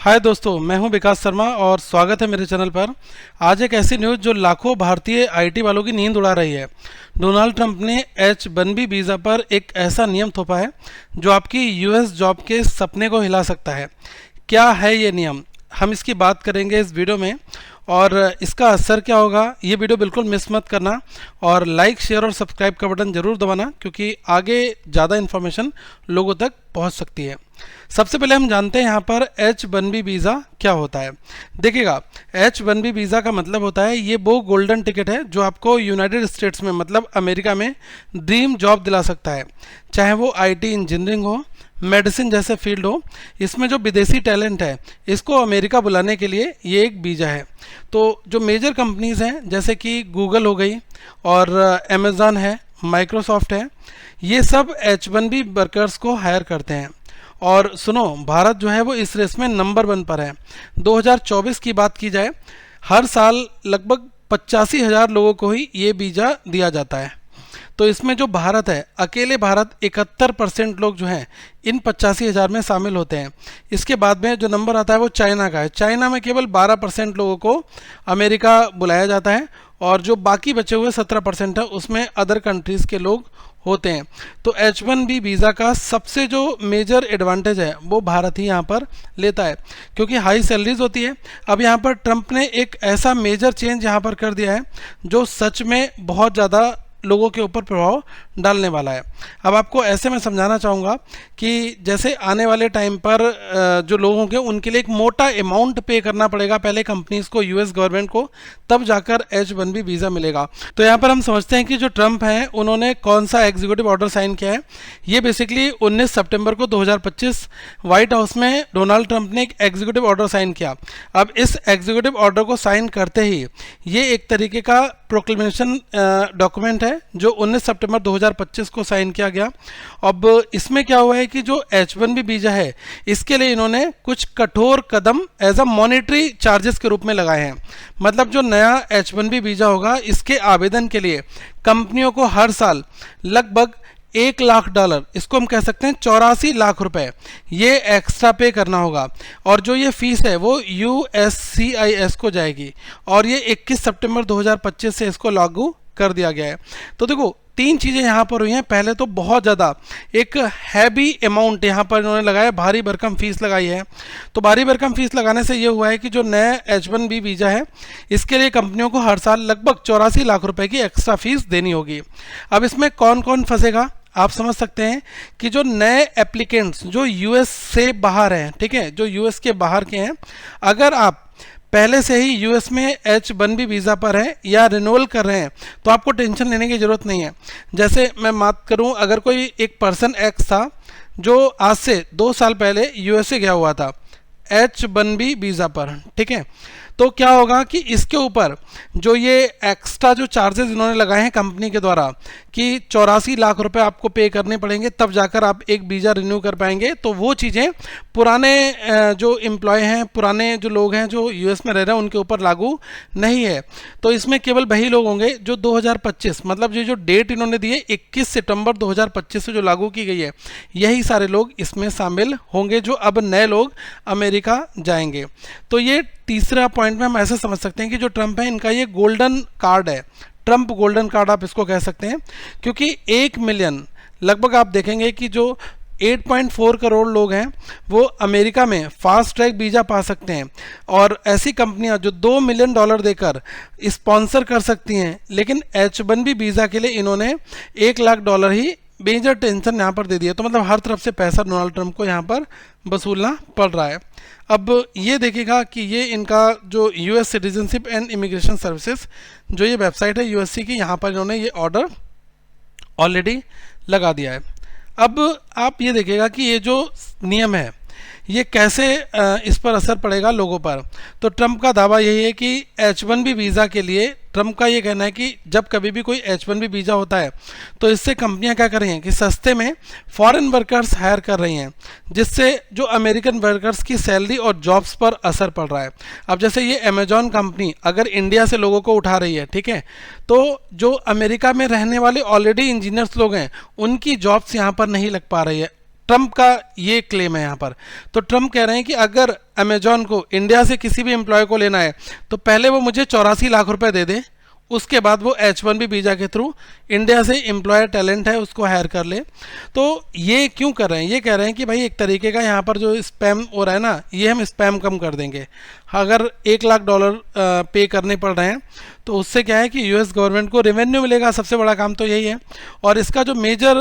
हाय दोस्तों, मैं हूं विकास शर्मा और स्वागत है मेरे चैनल पर। आज एक ऐसी न्यूज़ जो लाखों भारतीय आईटी वालों की नींद उड़ा रही है। डोनाल्ड ट्रंप ने H-1B वीज़ा पर एक ऐसा नियम थोपा है जो आपकी यूएस जॉब के सपने को हिला सकता है। क्या है ये नियम, हम इसकी बात करेंगे इस वीडियो में और इसका असर क्या होगा। ये वीडियो बिल्कुल मिस मत करना और लाइक, शेयर और सब्सक्राइब का बटन ज़रूर दबाना, क्योंकि आगे ज़्यादा इन्फॉर्मेशन लोगों तक पहुंच सकती है। सबसे पहले हम जानते हैं यहाँ पर H-1B वीज़ा क्या होता है। देखिएगा, H-1B वीज़ा का मतलब होता है ये वो गोल्डन टिकट है जो आपको यूनाइटेड स्टेट्स में मतलब अमेरिका में ड्रीम जॉब दिला सकता है, चाहे वो आईटी इंजीनियरिंग हो, मेडिसिन जैसे फील्ड हो। इसमें जो विदेशी टैलेंट है इसको अमेरिका बुलाने के लिए ये एक वीज़ा है। तो जो मेजर कंपनीज़ हैं जैसे कि गूगल हो गई और अमेज़न है, माइक्रोसॉफ्ट है, ये सब H-1B वर्कर्स को हायर करते हैं। और सुनो, भारत जो है वो इस रेस में नंबर 1 पर है। 2024 की बात की जाए, हर साल लगभग 85,000 लोगों को ही ये वीज़ा दिया जाता है। तो इसमें जो भारत है, अकेले भारत 71% लोग जो हैं इन 85,000 में शामिल होते हैं। इसके बाद में जो नंबर आता है वो चाइना का है। चाइना में केवल 12% लोगों को अमेरिका बुलाया जाता है और जो बाकी बचे हुए 17% है उसमें अदर कंट्रीज़ के लोग होते हैं। तो H-1B वीज़ा का सबसे जो मेजर एडवांटेज है वो भारत ही यहाँ पर लेता है, क्योंकि हाई सैलरीज होती है। अब यहाँ पर ट्रंप ने एक ऐसा मेजर चेंज यहाँ पर कर दिया है जो सच में बहुत ज़्यादा लोगों के ऊपर प्रभाव डालने वाला है। अब आपको ऐसे में समझाना चाहूँगा कि जैसे आने वाले टाइम पर जो लोग होंगे उनके लिए एक मोटा अमाउंट पे करना पड़ेगा पहले कंपनीज़ को, यूएस गवर्नमेंट को, तब जाकर H-1B वीज़ा मिलेगा। तो यहाँ पर हम समझते हैं कि जो ट्रंप हैं उन्होंने कौन सा एग्जीक्यूटिव ऑर्डर साइन किया है। ये बेसिकली 19 सितंबर को 2025 व्हाइट हाउस में डोनाल्ड ट्रंप ने एक एग्जीक्यूटिव ऑर्डर साइन किया। अब इस एग्जीक्यूटिव ऑर्डर को साइन करते ही ये एक तरीके का प्रोक्लेमेशन डॉक्यूमेंट है जो 19 सितंबर 2025 को साइन किया गया। अब इसमें क्या हुआ है कि जो H-1B वीज़ा है इसके लिए इन्होंने कुछ कठोर कदम एज अ मॉनेटरी चार्जेस के रूप में लगाए हैं। मतलब जो नया H-1B वीज़ा होगा इसके आवेदन के लिए कंपनियों को हर साल लगभग $1 लाख, इसको हम कह सकते हैं 84 लाख रुपए, ये एक्स्ट्रा पे करना होगा। और जो ये फीस है वो USCIS को जाएगी और ये 21 सितंबर 2025 से इसको लागू कर दिया गया है। तो देखो, तीन चीज़ें यहाँ पर हुई हैं। पहले तो बहुत ज़्यादा एक हैवी अमाउंट यहाँ पर इन्होंने लगाया, भारी भरकम फीस लगाई है। तो भारी भरकम फीस लगाने से ये हुआ है कि जो नया H-1B वीज़ा है इसके लिए कंपनियों को हर साल लगभग 84 लाख रुपए की एक्स्ट्रा फीस देनी होगी। अब इसमें कौन कौन फंसेगा आप समझ सकते हैं कि जो नए एप्लीकेंट्स जो यूएस से बाहर हैं, ठीक है, जो यूएस के बाहर के हैं, अगर आप पहले से ही यूएस में H-1B वीज़ा पर हैं या रिन्यूअल कर रहे हैं तो आपको टेंशन लेने की ज़रूरत नहीं है। जैसे मैं बात करूं, अगर कोई एक पर्सन एक्स था जो आज से 2 साल पहले यूएसए गया हुआ था H-1B वीज़ा पर, ठीक है, तो क्या होगा कि इसके ऊपर जो ये एक्स्ट्रा जो चार्जेस इन्होंने लगाए हैं कंपनी के द्वारा कि 84 लाख रुपए आपको पे करने पड़ेंगे तब जाकर आप एक वीज़ा रिन्यू कर पाएंगे, तो वो चीज़ें पुराने जो एम्प्लॉय हैं, पुराने जो लोग हैं जो यूएस में रह रहे हैं उनके ऊपर लागू नहीं है। तो इसमें केवल वही लोग होंगे जो 2025 मतलब जो डेट इन्होंने दी है 21 सितंबर 2025 से जो लागू की गई है, यही सारे लोग इसमें शामिल होंगे जो अब नए लोग अमेरिका जाएंगे। तो ये तीसरा पॉइंट में हम ऐसे समझ सकते हैं कि जो ट्रंप है इनका ये गोल्डन कार्ड है, ट्रंप गोल्डन कार्ड आप इसको कह सकते हैं, क्योंकि 1 मिलियन लगभग आप देखेंगे कि जो 8.4 करोड़ लोग हैं वो अमेरिका में फास्ट ट्रैक वीज़ा पा सकते हैं। और ऐसी कंपनियां जो $2 मिलियन देकर स्पॉन्सर कर सकती हैं, लेकिन H-1B वीज़ा के लिए इन्होंने $1 लाख ही मेजर टेंशन यहाँ पर दे दिया। तो मतलब हर तरफ से पैसा डोनाल्ड ट्रंप को यहाँ पर वसूलना पड़ रहा है। अब ये देखिएगा कि ये इनका जो US citizenship and immigration services जो ये वेबसाइट है यूएससी की, यहाँ पर इन्होंने ये ऑर्डर ऑलरेडी लगा दिया है। अब आप ये देखिएगा कि ये जो नियम है ये कैसे इस पर असर पड़ेगा लोगों पर। तो ट्रंप का दावा यही है कि H-1B वीज़ा के लिए ट्रंप का ये कहना है कि जब कभी भी कोई H-1B वीज़ा होता है तो इससे कंपनियां क्या कर रही हैं कि सस्ते में फॉरेन वर्कर्स हायर कर रही हैं, जिससे जो अमेरिकन वर्कर्स की सैलरी और जॉब्स पर असर पड़ रहा है। अब जैसे ये अमेजॉन कंपनी अगर इंडिया से लोगों को उठा रही है, ठीक है, तो जो अमेरिका में रहने वाले ऑलरेडी इंजीनियर्स लोग हैं उनकी जॉब्स यहाँ पर नहीं लग पा रही है। ट्रंप का ये क्लेम है यहाँ पर। तो ट्रंप कह रहे हैं कि अगर अमेजॉन को इंडिया से किसी भी एम्प्लॉय को लेना है तो पहले वो मुझे 84 लाख रुपए दे दे, उसके बाद वो H1B वीज़ा के थ्रू इंडिया से एम्प्लॉयर टैलेंट है उसको हायर कर ले। तो ये क्यों कर रहे हैं? ये कह रहे हैं कि भाई एक तरीके का यहाँ पर जो स्पैम हो रहा है ना, ये हम स्पैम कम कर देंगे। अगर $1 लाख पे करने पड़ रहे हैं तो उससे क्या है कि यूएस गवर्नमेंट को रेवेन्यू मिलेगा, सबसे बड़ा काम तो यही है। और इसका जो मेजर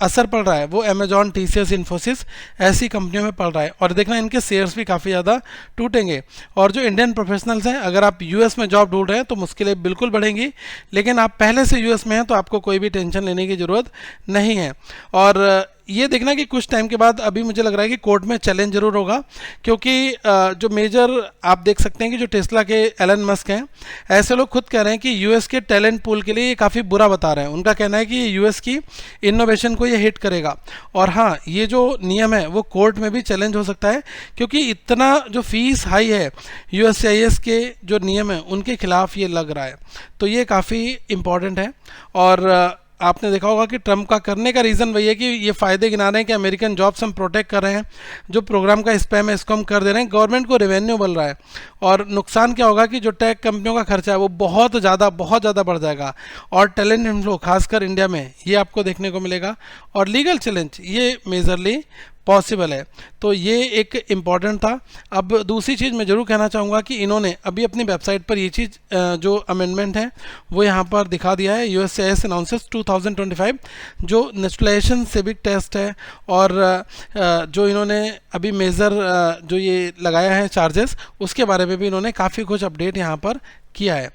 असर पड़ रहा है वो अमेजॉन, TCS, इन्फोसिस ऐसी कंपनियों में पड़ रहा है। और देखना इनके शेयर्स भी काफ़ी ज़्यादा टूटेंगे। और जो इंडियन प्रोफेशनल्स हैं, अगर आप यूएस में जॉब ढूंढ रहे हैं तो मुश्किलें बिल्कुल बढ़ेंगी, लेकिन आप पहले से यूएस में हैं तो आपको कोई भी टेंशन लेने की ज़रूरत नहीं है। और ये देखना कि कुछ टाइम के बाद अभी मुझे लग रहा है कि कोर्ट में चैलेंज जरूर होगा, क्योंकि जो मेजर आप देख सकते हैं कि जो टेस्ला के एलन मस्क हैं, ऐसे लोग खुद कह रहे हैं कि यूएस के टैलेंट पूल के लिए ये काफ़ी बुरा बता रहे हैं। उनका कहना है कि ये यूएस की इनोवेशन को ये हिट करेगा। और हाँ, ये जो नियम है वो कोर्ट में भी चैलेंज हो सकता है, क्योंकि इतना जो फीस हाई है USCIS के जो नियम है उनके खिलाफ ये लग रहा है। तो ये काफ़ी इम्पॉर्टेंट है। और आपने देखा होगा कि ट्रंप का करने का रीज़न वही है कि ये फ़ायदे गिना रहे हैं कि अमेरिकन जॉब्स हम प्रोटेक्ट कर रहे हैं, जो प्रोग्राम का स्पैम है इसको हम कर दे रहे हैं, गवर्नमेंट को रेवेन्यू मिल रहा है। और नुकसान क्या होगा कि जो टेक कंपनियों का खर्चा है वो बहुत ज़्यादा बढ़ जाएगा। और टैलेंट इन्फ्लो खासकर इंडिया में ये आपको देखने को मिलेगा। और लीगल चैलेंज ये मेजरली पॉसिबल है। तो ये एक इम्पॉर्टेंट था। अब दूसरी चीज़ मैं ज़रूर कहना चाहूँगा कि इन्होंने अभी अपनी वेबसाइट पर ये चीज़ जो अमेंडमेंट है वो यहाँ पर दिखा दिया है। USCIS अनाउंसेस 2025 जो नेशनलाइजेशन सिविक टेस्ट है, और जो इन्होंने अभी मेजर जो ये लगाया है चार्जेस, उसके बारे में भी इन्होंने काफ़ी कुछ अपडेट यहाँ पर किया है।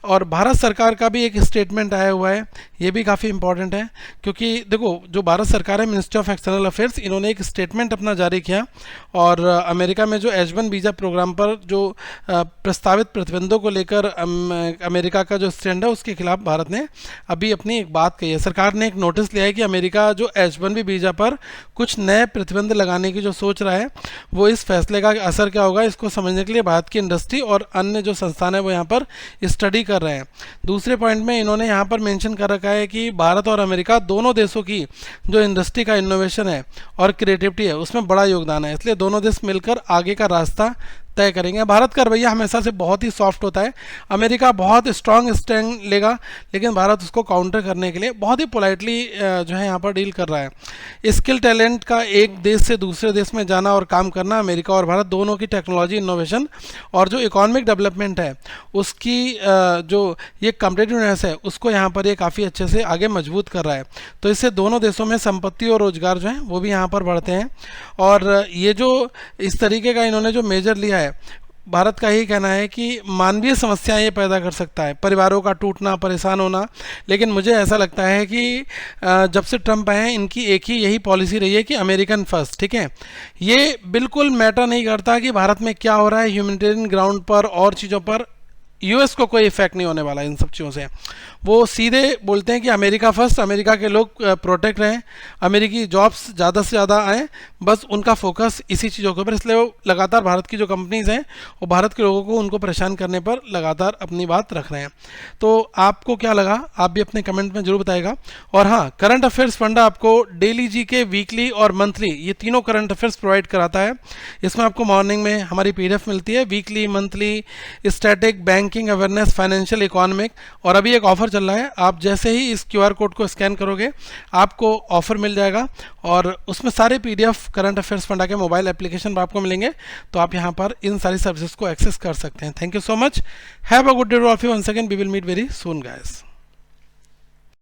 और भारत सरकार का भी एक स्टेटमेंट आया हुआ है, ये भी काफ़ी इंपॉर्टेंट है। क्योंकि देखो, जो भारत सरकार है, मिनिस्ट्री ऑफ एक्सटर्नल अफेयर्स, इन्होंने एक स्टेटमेंट अपना जारी किया। और अमेरिका में जो H1 वीज़ा प्रोग्राम पर जो प्रस्तावित प्रतिबंधों को लेकर अमेरिका का जो स्टैंड है उसके खिलाफ भारत ने अभी अपनी एक बात कही है। सरकार ने एक नोटिस लिया है कि अमेरिका जो H1B वीज़ा पर कुछ नए प्रतिबंध लगाने की जो सोच रहा है, वो इस फैसले का असर क्या होगा इसको समझने के लिए भारत की इंडस्ट्री और अन्य जो संस्थान है वो यहाँ पर स्टडी कर रहे हैं। दूसरे पॉइंट में इन्होंने यहाँ पर मेंशन कर रखा है कि भारत और अमेरिका दोनों देशों की जो इंडस्ट्री का इनोवेशन है और क्रिएटिविटी है उसमें बड़ा योगदान है, इसलिए दोनों देश मिलकर आगे का रास्ता तय करेंगे। भारत का रवैया हमेशा से बहुत ही सॉफ्ट होता है। अमेरिका बहुत स्ट्रांग स्टैंड लेगा, लेकिन भारत उसको काउंटर करने के लिए बहुत ही पोलाइटली जो है यहाँ पर डील कर रहा है। स्किल टैलेंट का एक देश से दूसरे देश में जाना और काम करना, अमेरिका और भारत दोनों की टेक्नोलॉजी इनोवेशन और जो इकोनॉमिक डेवलपमेंट है उसकी जो ये कॉम्पिटिटिवनेस है उसको यहाँ पर ये काफ़ी अच्छे से आगे मजबूत कर रहा है। तो इससे दोनों देशों में संपत्ति और रोजगार जो है वो भी यहाँ पर बढ़ते हैं। और ये जो इस तरीके का इन्होंने जो मेजर लिया है, भारत का ही कहना है कि मानवीय समस्याएं ये पैदा कर सकता है, परिवारों का टूटना, परेशान होना। लेकिन मुझे ऐसा लगता है कि जब से ट्रंप आए हैं इनकी एक ही यही पॉलिसी रही है कि अमेरिकन फर्स्ट, ठीक है। ये बिल्कुल मैटर नहीं करता कि भारत में क्या हो रहा है ह्यूमैनिटेरियन ग्राउंड पर और चीज़ों पर, यूएस को कोई इफेक्ट नहीं होने वाला इन सब चीज़ों से। वो सीधे बोलते हैं कि अमेरिका फर्स्ट, अमेरिका के लोग प्रोटेक्ट रहें, अमेरिकी जॉब्स ज़्यादा से ज़्यादा आएँ, बस उनका फोकस इसी चीज़ों के ऊपर। इसलिए वो लगातार भारत की जो कंपनीज़ हैं वो भारत के लोगों को उनको परेशान करने पर लगातार अपनी बात रख रहे हैं। तो आपको क्या लगा, आप भी अपने कमेंट में जरूर बताइएगा। और हाँ, करंट अफेयर्स फंडा आपको डेली जीके, वीकली और मंथली ये तीनों करंट अफेयर्स प्रोवाइड कराता है। इसमें आपको मॉर्निंग में हमारी PDF मिलती है, weekly, monthly, static, banking awareness, financial, economic. और अभी एक ऑफर चल रहा है, आप जैसे ही इस QR कोड को स्कैन करोगे आपको ऑफर मिल जाएगा और उसमें सारे PDF करंट अफेयर्स फंडा के मोबाइल एप्लीकेशन पर आपको मिलेंगे। तो आप यहाँ पर इन सारी सर्विसेज को एक्सेस कर सकते हैं। Thank you so much, have a good day all of you, once again we will meet very soon guys.